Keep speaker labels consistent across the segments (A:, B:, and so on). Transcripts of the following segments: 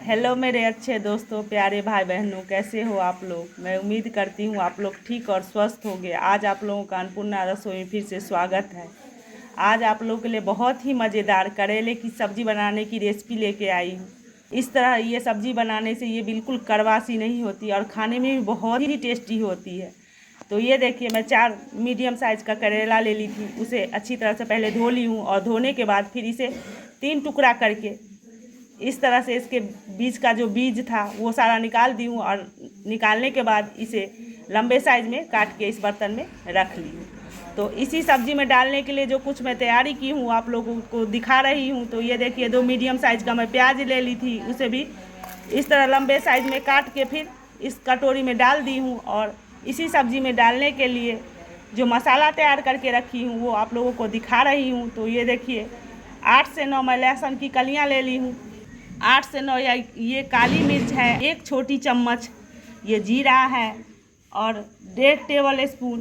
A: Hello मेरे अच्छे दोस्तों, प्यारे भाई बहनों, कैसे हो आप लोग। मैं उम्मीद करती हूँ आप लोग ठीक और स्वस्थ होंगे। आज आप लोगों का अन्नपूर्णा रसोई में फिर से स्वागत है। आज आप लोगों के लिए बहुत ही मज़ेदार करेले की सब्ज़ी बनाने की रेसिपी लेके आई हूँ। इस तरह ये सब्ज़ी बनाने से ये बिल्कुल कड़वा सी नहीं होती और खाने में भी बहुत ही टेस्टी होती है। तो ये देखिए, मैं 4 मीडियम साइज़ का करेला ले ली थी। उसे अच्छी तरह से पहले धो ली हूँ और धोने के बाद फिर इसे 3 टुकड़ा करके इस तरह से इसके बीच का जो बीज था वो सारा निकाल दी हूँ और निकालने के बाद इसे लंबे साइज में काट के इस बर्तन में रख ली हूँ। तो इसी सब्जी में डालने के लिए जो कुछ मैं तैयारी की हूँ आप लोगों को दिखा रही हूँ। तो ये देखिए, 2 मीडियम साइज का मैं प्याज ले ली थी, उसे भी इस तरह लंबे साइज में काट के फिर इस कटोरी में डाल दी हूँ। और इसी सब्जी में डालने के लिए जो मसाला तैयार करके रखी हूँ वो आप लोगों को दिखा रही हूँ। तो ये देखिए, 8 से 9 मैं लहसुन की कलियाँ ले ली हूँ। 8 से 9 ये काली मिर्च है, 1 छोटी चम्मच ये जीरा है और 1.5 टेबल स्पून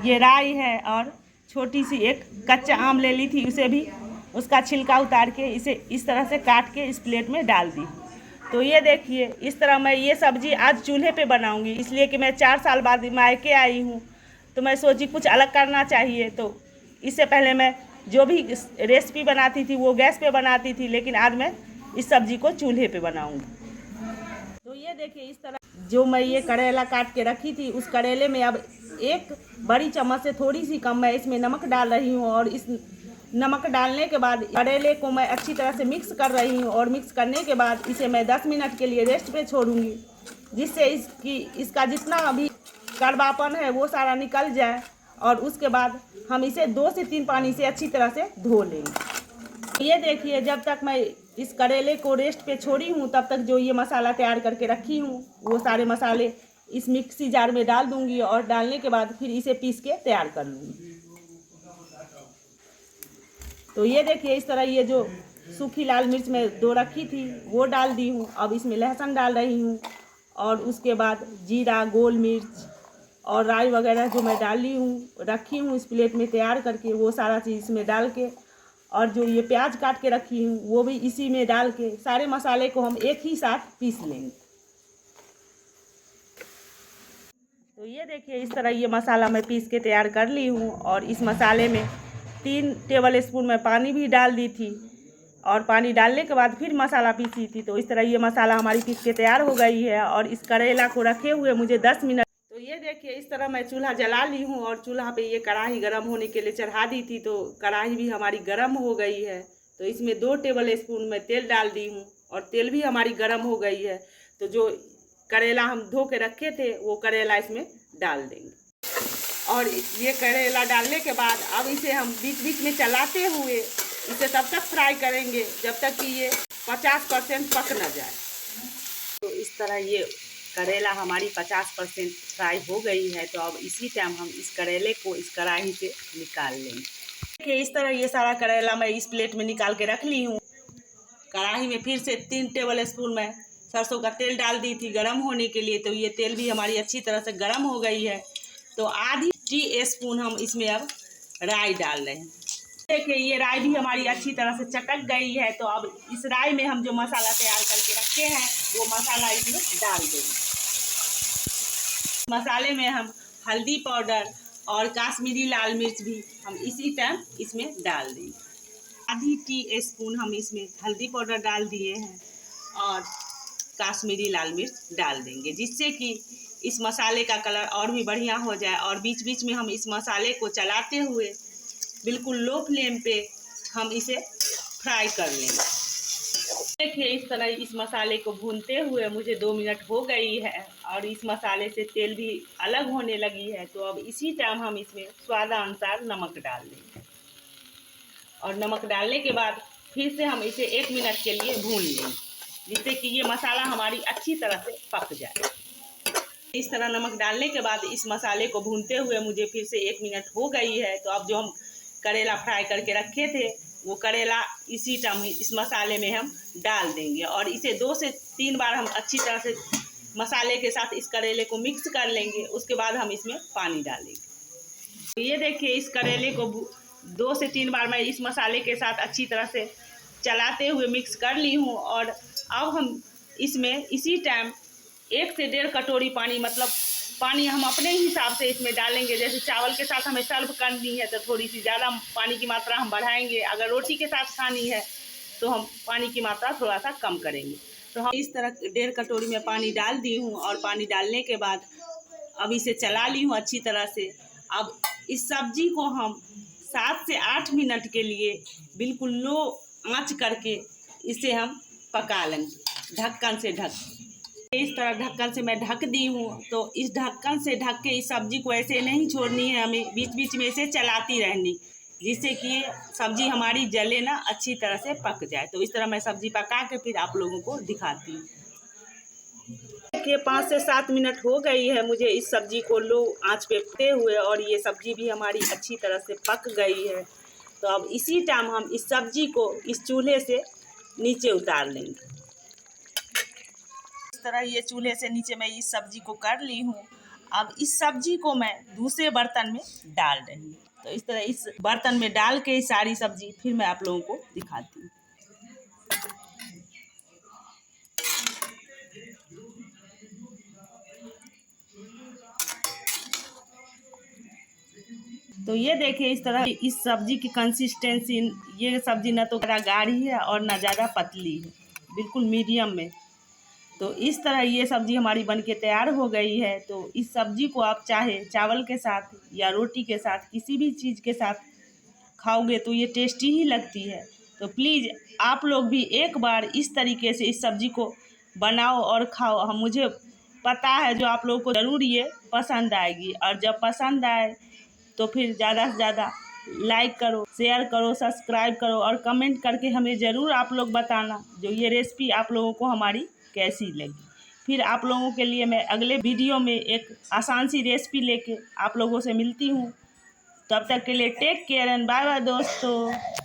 A: ये राई है और छोटी सी एक कच्चा आम ले ली थी, उसे भी उसका छिलका उतार के इसे इस तरह से काट के इस प्लेट में डाल दी। तो ये देखिए, इस तरह मैं ये सब्ज़ी आज चूल्हे पे बनाऊंगी, इसलिए कि मैं 4 साल बाद मायके आई हूँ। तो मैं सोची कुछ अलग करना चाहिए। तो इससे पहले मैं जो भी रेसिपी बनाती थी वो गैस पे बनाती थी, लेकिन आज मैं इस सब्जी को चूल्हे पे बनाऊंगी। तो ये देखिए, इस तरह जो मैं ये करेला काट के रखी थी उस करेले में अब 1 बड़ी चम्मच से थोड़ी सी कम मैं इसमें नमक डाल रही हूँ। और इस नमक डालने के बाद करेले को मैं अच्छी तरह से मिक्स कर रही हूँ और मिक्स करने के बाद इसे मैं 10 मिनट के लिए रेस्ट पे छोड़ूंगी, जिससे इसका जितना अभी कड़वापन है वो सारा निकल जाए। और उसके बाद हम इसे 2 से 3 पानी से अच्छी तरह से धो लेंगे। ये देखिए, जब तक मैं इस करेले को रेस्ट पे छोड़ी हूँ तब तक जो ये मसाला तैयार करके रखी हूँ वो सारे मसाले इस मिक्सी जार में डाल दूंगी और डालने के बाद फिर इसे पीस के तैयार कर लूँगी। तो ये देखिए, इस तरह ये जो सूखी लाल मिर्च में 2 रखी थी वो डाल दी हूँ। अब इसमें लहसुन डाल रही हूँ और उसके बाद जीरा, गोल मिर्च और राई वगैरह जो मैं डाली हूँ रखी हूँ इस प्लेट में तैयार करके, वो सारा चीज़ इसमें डाल के और जो ये प्याज काट के रखी हूँ वो भी इसी में डाल के सारे मसाले को हम एक ही साथ पीस लेंगे। तो ये देखिए, इस तरह ये मसाला मैं पीस के तैयार कर ली हूँ और इस मसाले में 3 टेबल स्पून मैं पानी भी डाल दी थी और पानी डालने के बाद फिर मसाला पीसी थी। तो इस तरह ये मसाला हमारी पीस के तैयार हो गई है और इस करेला को रखे हुए मुझे 10 मिनट। तो ये देखिए, इस तरह मैं चूल्हा जला ली हूँ और चूल्हा पे ये कढ़ाई गर्म होने के लिए चढ़ा दी थी। तो कढ़ाई भी हमारी गर्म हो गई है। तो इसमें 2 टेबल स्पून मैं तेल डाल दी हूँ और तेल भी हमारी गर्म हो गई है। तो जो करेला हम धो के रखे थे वो करेला इसमें डाल देंगे। और ये करेला डालने के बाद अब इसे हम बीच बीच में चलाते हुए इसे तब तक फ्राई करेंगे जब तक कि ये 50% पक न जाए। तो इस तरह ये करेला हमारी 50% फ्राई हो गई है। तो अब इसी टाइम हम इस करेले को इस कढ़ाई से निकाल लेंगे। देखिए, इस तरह ये सारा करेला मैं इस प्लेट में निकाल के रख ली हूँ। कढ़ाई में फिर से 3 टेबल स्पून मैं सरसों का तेल डाल दी थी गर्म होने के लिए। तो ये तेल भी हमारी अच्छी तरह से गर्म हो गई है। तो आधी टीस्पून हम इसमें अब राई डाल रहे हैं। देखिए, ये राई भी हमारी अच्छी तरह से चटक गई है। तो अब इस राई में हम जो मसाला तैयार करके रखे हैं वो मसाला इसमें डाल देंगे। मसाले में हम हल्दी पाउडर और काश्मीरी लाल मिर्च भी हम इसी टाइम इसमें डाल देंगे। आधी टीस्पून हम इसमें हल्दी पाउडर डाल दिए हैं और काश्मीरी लाल मिर्च डाल देंगे, जिससे कि इस मसाले का कलर और भी बढ़िया हो जाए। और बीच बीच में हम इस मसाले को चलाते हुए बिल्कुल लो फ्लेम पे हम इसे फ्राई कर लेंगे। देखिए, इस तरह इस मसाले को भूनते हुए मुझे 2 मिनट हो गई है और इस मसाले से तेल भी अलग होने लगी है। तो अब इसी टाइम हम इसमें स्वादानुसार नमक डाल देंगे और नमक डालने के बाद फिर से हम इसे 1 मिनट के लिए भून लेंगे, जिससे कि ये मसाला हमारी अच्छी तरह से पक जाए। इस तरह नमक डालने के बाद इस मसाले को भूनते हुए मुझे फिर से 1 मिनट हो गई है। तो अब जो हम करेला फ्राई करके रखे थे वो करेला इसी टाइम इस मसाले में हम डाल देंगे और इसे 2 से 3 बार हम अच्छी तरह से मसाले के साथ इस करेले को मिक्स कर लेंगे। उसके बाद हम इसमें पानी डालेंगे। तो ये देखिए, इस करेले को 2 से 3 बार मैं इस मसाले के साथ अच्छी तरह से चलाते हुए मिक्स कर ली हूँ और अब हम इसमें इसी टाइम 1 से 1.5 कटोरी पानी, मतलब पानी हम अपने हिसाब से इसमें डालेंगे। जैसे चावल के साथ हमें सर्व करनी है तो थोड़ी सी ज़्यादा पानी की मात्रा हम बढ़ाएंगे, अगर रोटी के साथ खानी है तो हम पानी की मात्रा थोड़ा सा कम करेंगे। तो हम इस तरह 1.5 कटोरी में पानी डाल दी हूँ और पानी डालने के बाद अब इसे चला ली हूँ अच्छी तरह से। अब इस सब्जी को हम 7 से 8 मिनट के लिए बिल्कुल लो आंच करके इसे हम पका लेंगे, ढक्कन से ढक। इस तरह ढक्कन से मैं ढक दी हूँ। तो इस ढक्कन से ढक के इस सब्जी को ऐसे नहीं छोड़नी है, हमें बीच बीच में इसे चलाती रहनी, जिससे कि सब्जी हमारी जले ना, अच्छी तरह से पक जाए। तो इस तरह मैं सब्जी पका के फिर आप लोगों को दिखाती हूँ। देखिए 5 से 7 मिनट हो गई है मुझे इस सब्जी को लो आंच पे पकते हुए, और ये सब्जी भी हमारी अच्छी तरह से पक गई है। तो अब इसी टाइम हम इस सब्जी को इस चूल्हे से नीचे उतार लेंगे। इस तरह ये चूल्हे से नीचे मैं इस सब्जी को कर ली हूँ। अब इस सब्जी को मैं दूसरे बर्तन में डाल रही हूँ। तो इस तरह इस बर्तन में डाल के सारी सब्जी फिर मैं आप लोगों को दिखाती हूँ। तो ये देखिए इस तरह इस सब्जी की कंसिस्टेंसी, ये सब्जी ना तो ज़्यादा गाढ़ी है और ना ज़्यादा पतली है, बिल्कुल मीडियम में। तो इस तरह ये सब्ज़ी हमारी बनके तैयार हो गई है। तो इस सब्ज़ी को आप चाहे चावल के साथ या रोटी के साथ, किसी भी चीज़ के साथ खाओगे तो ये टेस्टी ही लगती है। तो प्लीज़ आप लोग भी एक बार इस तरीके से इस सब्ज़ी को बनाओ और खाओ। हम मुझे पता है जो आप लोगों को ज़रूर ये पसंद आएगी, और जब पसंद आए तो फिर ज़्यादा से ज़्यादा लाइक करो, शेयर करो, सब्सक्राइब करो, और कमेंट करके हमें ज़रूर आप लोग बताना जो ये रेसिपी आप लोगों को हमारी कैसी लगी। फिर आप लोगों के लिए मैं अगले वीडियो में एक आसान सी रेसिपी लेके आप लोगों से मिलती हूँ। तब तक के लिए take care and bye bye दोस्तों।